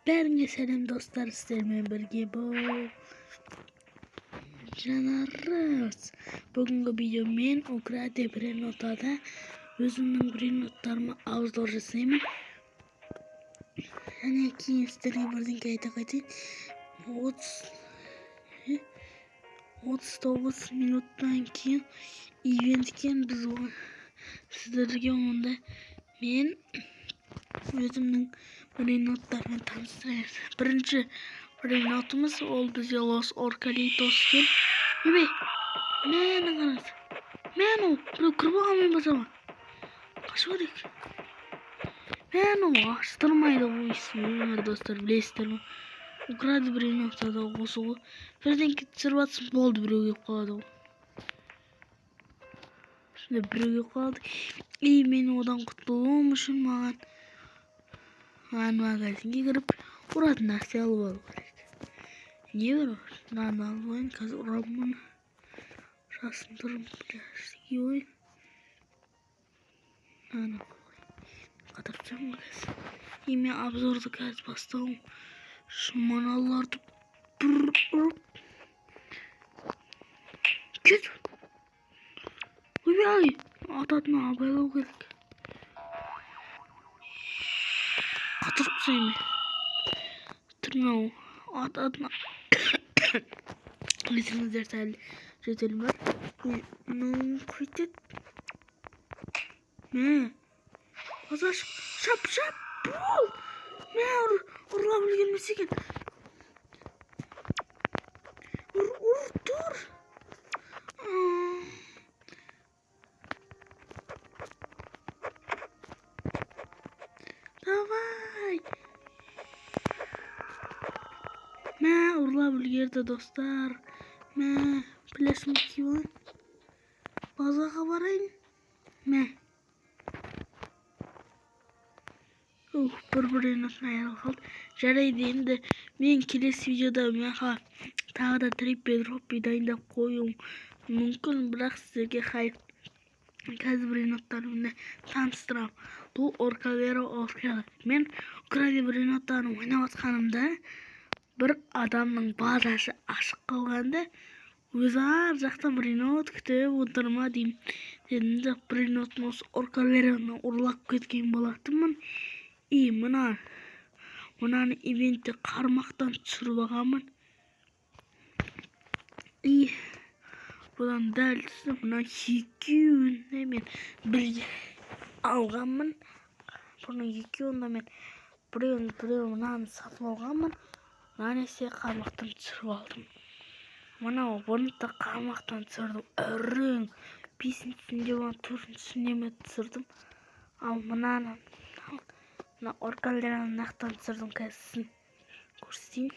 Бәріңе сәлем достар, сіздермен бірге бұл Жанарыз. Бүгінгі видеомен Украде Бренотада өзімнің Бреноттарыма ауыздық жасаймын. Және кейін сіздерге бірдеңке айта кетейін. 39 минуттан кейін ивенткен біз сіздерге онда мен өзімнің Бреноттармен таныстырайын. Бірінші Бренотымыз ол бізде Лос Оркалитоскен. Ебей, мені қараңыз. Мен ол біреу кіріп алғанмен басама. Қашу керек. Мен ол аштырмайды ғой ісімі, достар, білесіздер ме? Украде Бренотада осы ғой. Бірдеңке түсіріп атсың, болды, біреу келіп қалады ғой. Şimdi біреу келіп қалды. Мен одан құтылуым үшін маған магазинге кіріп ұратын нәрсе алып алу керек. Не бар? Мынаны алып алайын, қазір ұрамын. Жасындырым, ештеңе ойын. Мынаны қатыртсам қазір. Мен обзорды қазір бастауым. Шыманаларды бір ұрып. Кет! Ойбай! Ататына абайлау керек. Қатырып sayma. Tırnağı adına Lütfen sәл жетелім бар. Көйтет. Қаза шап бол. Ұрлап үлгермес екен. Тұр. Давай. Ұрлап үлгерді достар. Білесің кеуін. Базаға барайын. Бір-бірінен айырыл қалды. Жарайды, енді мен келесі видеода тағы да триппен дроппен дайындап қоюым мүмкін, бірақ сіздерге қазір Бреноттарымды таныстырам. Бұл Оркалеро Оркалы. Мен Украде Бреноттарын ойнап атқанымда бір адамның базасы ашық қалғанда өзі ар жақта Бренот күтіп отырма деймін. Дедімді Бренотын осы Оркалероны ұрлап кеткен болатынмын. Мынаны ивентте қармақтан түсіріп алғанмын. Бұдан дәл түсіп, мына екеуінде мен бірге алғанмын. Бұның екеуінде мен біреу мынаны сатып алғанмын. Мынанесе қармақтан түсіріп алдым. Бұны да қармақтан түсірдім. Үрің. 5-сінде болған 4-сінде ме түсірдім. Ал мына Оркалероны нақтан түсірдім. Қазір көрсетейін.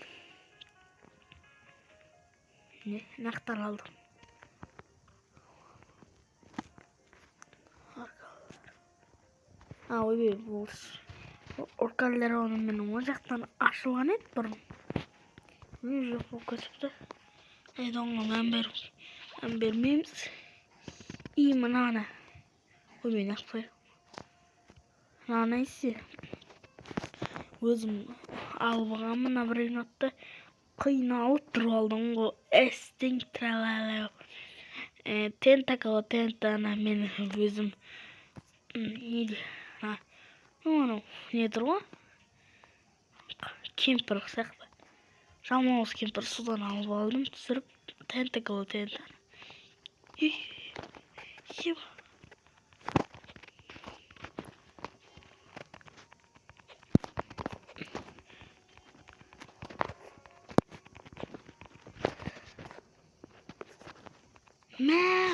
Нақтан алдым. Ойбей, бұл Оркалероны мен оң жақтан ашылған еді бұрын. Жоқ, бұл көсіпті. Оңға мән бермейміз. Мынаны. Ойбей, нақпай. Мынаны есе. Өзім алып алғанмын Бренотты. Қиналып тұрып алдым ғой. Әстен тралалау. Тентакалы тентаны мен өзім не тұр ғой? Кемпір сияқты. Жалмауыз кемпір судан алып алдым, түсіріп, тентакалы тентаны.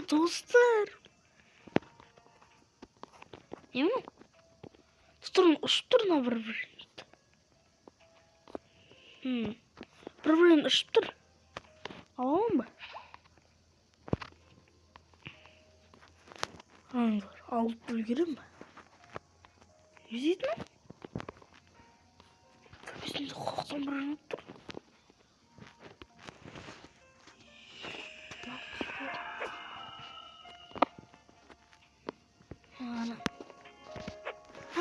Достар! Емін? Ұшып тұрына бір-бірін. Бір-бірін ұшып тұр. Алауын ба? Алып үлгерем ба? Езетін ме? Көбесінде қоқтан бірін ұттыр.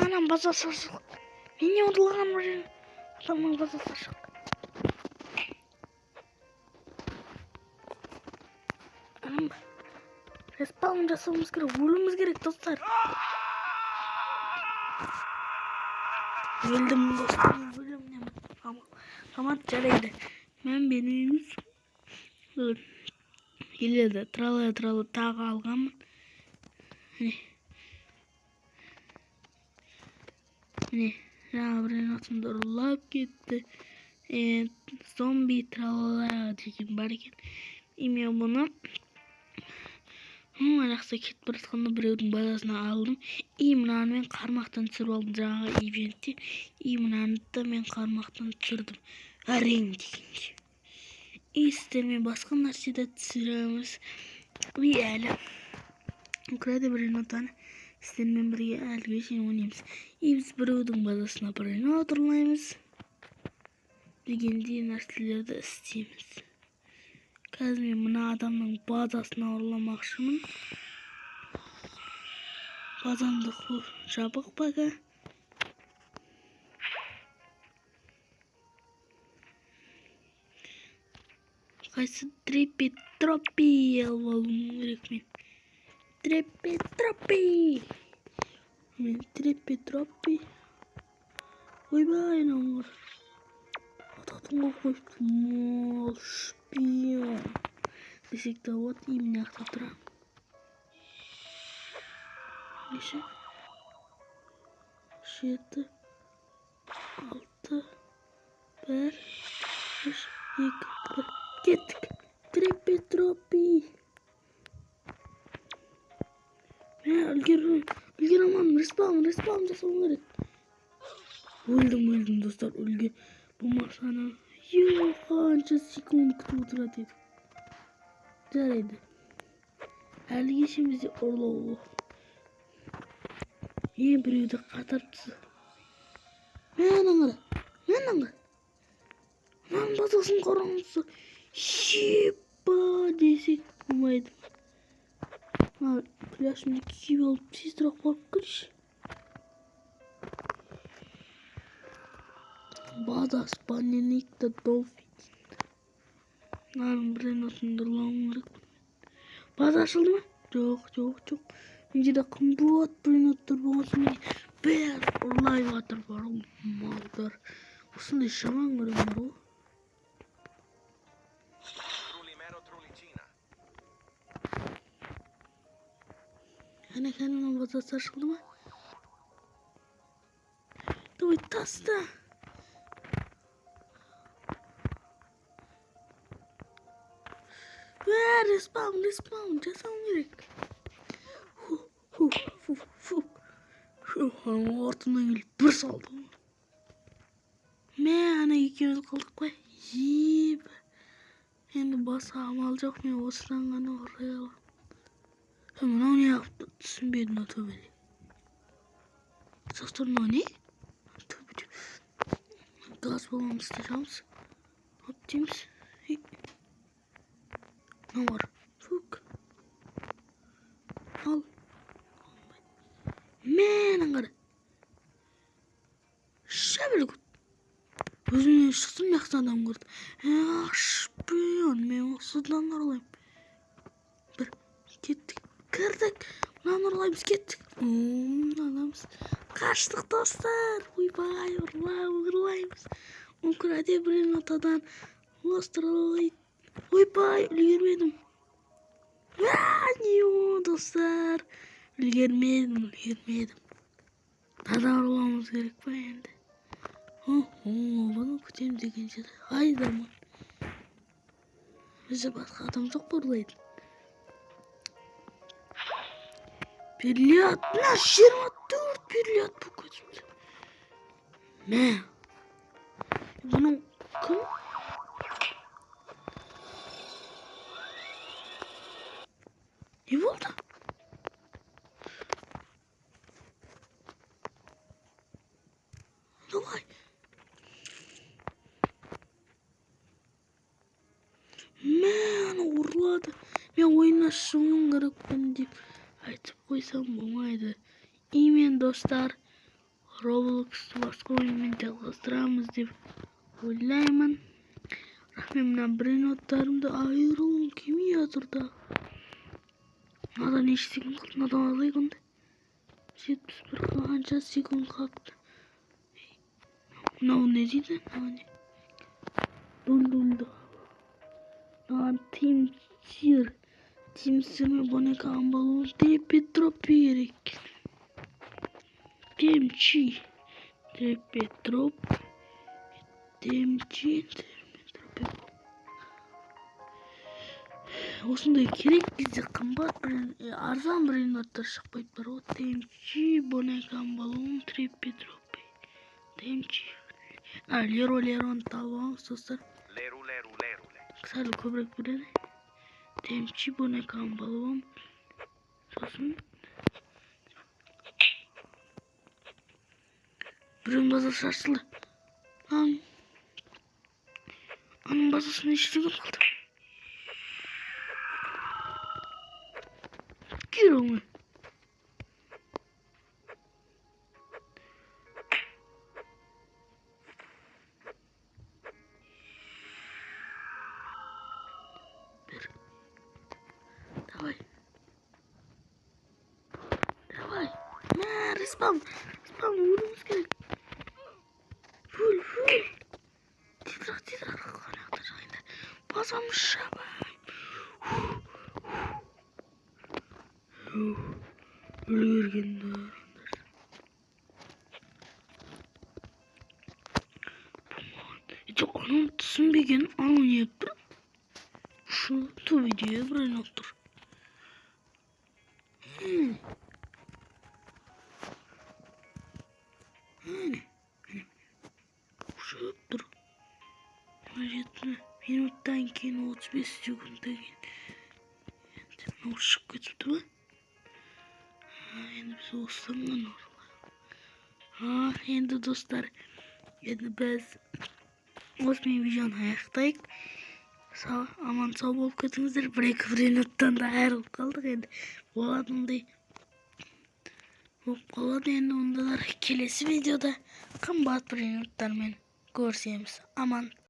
Анам база сасық. Мен не ұтылған Tamam fazla saçak. Anam. Respawn жасауымыз керек, өлуіміз керек достар. Өлдім достар, өлімнен. Амат жарайды. Мен бермейміз. Келеді, тралы тағы алғанмын. Міне, жаңа бірін атымды ұрлап кетті. Зомби тралала деген бар екен. Мен бұны жақсы кетіп бара жатқанда біреудің базасына алдым. Мынаны мен қармақтан түсіріп алдым жаңағы ивентте. Мынаны да мен қармақтан түсірдім. Әрең дегенде. Сіздермен басқа нәрседе түсіреміз. Әлі. Украда бірін отаны. Сіздермен бірге әліге шейін ойнаймыз. Біз біреудің базасына бірін отырлаймыз. Дегендей нәрселерді істейміз. Қазір мен мына адамның базасына ұрламақшымын. Базамды жабық бага. Қайсы трепетропи алып алуым керек мен. Трепетропи. Мен трепетропи. Ойбай, наңғыр. Атақтың қойып мол шпион. Десек та вот именно ақта тұрам. Неше? 7, 6, 1, 3, 2, 1. Кеттік. Трепетропи. Үлгер аман. Респаун жасауым керек. Өлдім достар. Үлге болмасаны. Қанша секунд күтіп отырады едік. Жарайды. Әліге шейін бізде ұрлау. Біреуді қатарып түсі. Мен аңғыр. Мен базасын қараңызсы. Шипа десек болмайды. Пляшымды киіп алып тезірек барып кірші. База спанненікті долфин. Бірін отынды ұрлауым керек. База ашылды ма? Жоқ. Мен жерде қымбат бринаттар болғансын мен бәрі ұрлай батыр бар малдар. Осындай жаман көрем бар ол. Әне базасы ашылды ма? Давай таста. Респаун жасауым керек. Ортымнан келіп бір салды. Мен екеуміз қалдық қой. Енді басқа амал жоқ, мен осыдан ғана орай алам. Мынау не апты түсінбедім төбеде. Достар, мынау не? Төбеде. Газ баллонымызды жағамыз. Дейміз. Мынау бар. Ал. Мен аңғар. Шәбіл күт. Өзімнен шықсын яқты адам көрді. Шпион, мен осыдан ұрлайым. Бір, кеттік, кірдік. Мұнан ұрлаймыз, кеттік. Адамыз. Қаштық достар. Ойбай, ұрлаймыз. Украде бірін атадан остырлайды. Ойбай, үлгермедім. Не достар. Үлгермедім. Тада ұрлауымыз керек па енді. Бұны күтем деген жер. Айдамын. Бізде басқа адам жоқ бұрлайды. Перлят. 24 перлят бұл көзімді. Бұның кім? Не болды? Давай. Мен ұрлады. Мен ойына шығуым керекпін деп айтып қойсам болмайды. Мен достар, Roblox'ta başka oyunla çalıştıramız diye ойлаймын. Рахмет, мына бір нотарымды айыруым келмей жатыр да. Мынадан неше секунд қалды? Мынадан алайық онда. 71 қанша секунд қалды? Мынау не дейді? Мынау не? Дұл-дұлды. Мынаған Тимсірме бонекам болуын Петроп керек. Темчи. Петроп. Осындай керек кезде қымбат арзан бір ноттар шықпайды бар ғой. Темчи бонекам болуын Петроп. Темчи. Лероны талып алыңыз достар. Сәл көбірек береді. Темчи бонекам болуын. Сосын біреудің базасы ашылды. Анын базасына ештеңе қалды. Кел оңай. Давай. Респаун өліміз керек. Фул. Титрақ қанақта жағайында. Базамыз шабам. Өлгергенді арандар. Анын түсінбеген анын епір. Шу видео бірін оттыр. Ушып тұр. 7 минуттан кейін 35 секундтан кейін. Енді шығып кетіпті ба? Енді біз осыланған оралайық. Енді достар, енді біз осымен видеоны аяқтайық. Аман сау болып кетіңіздер. Бір-екі минуттан да айырылып қалдық. Енді болады ондай. Болып қалады енді ондалар. Келесі видеода қымбат бір минуттармен көрсеміз. Аман.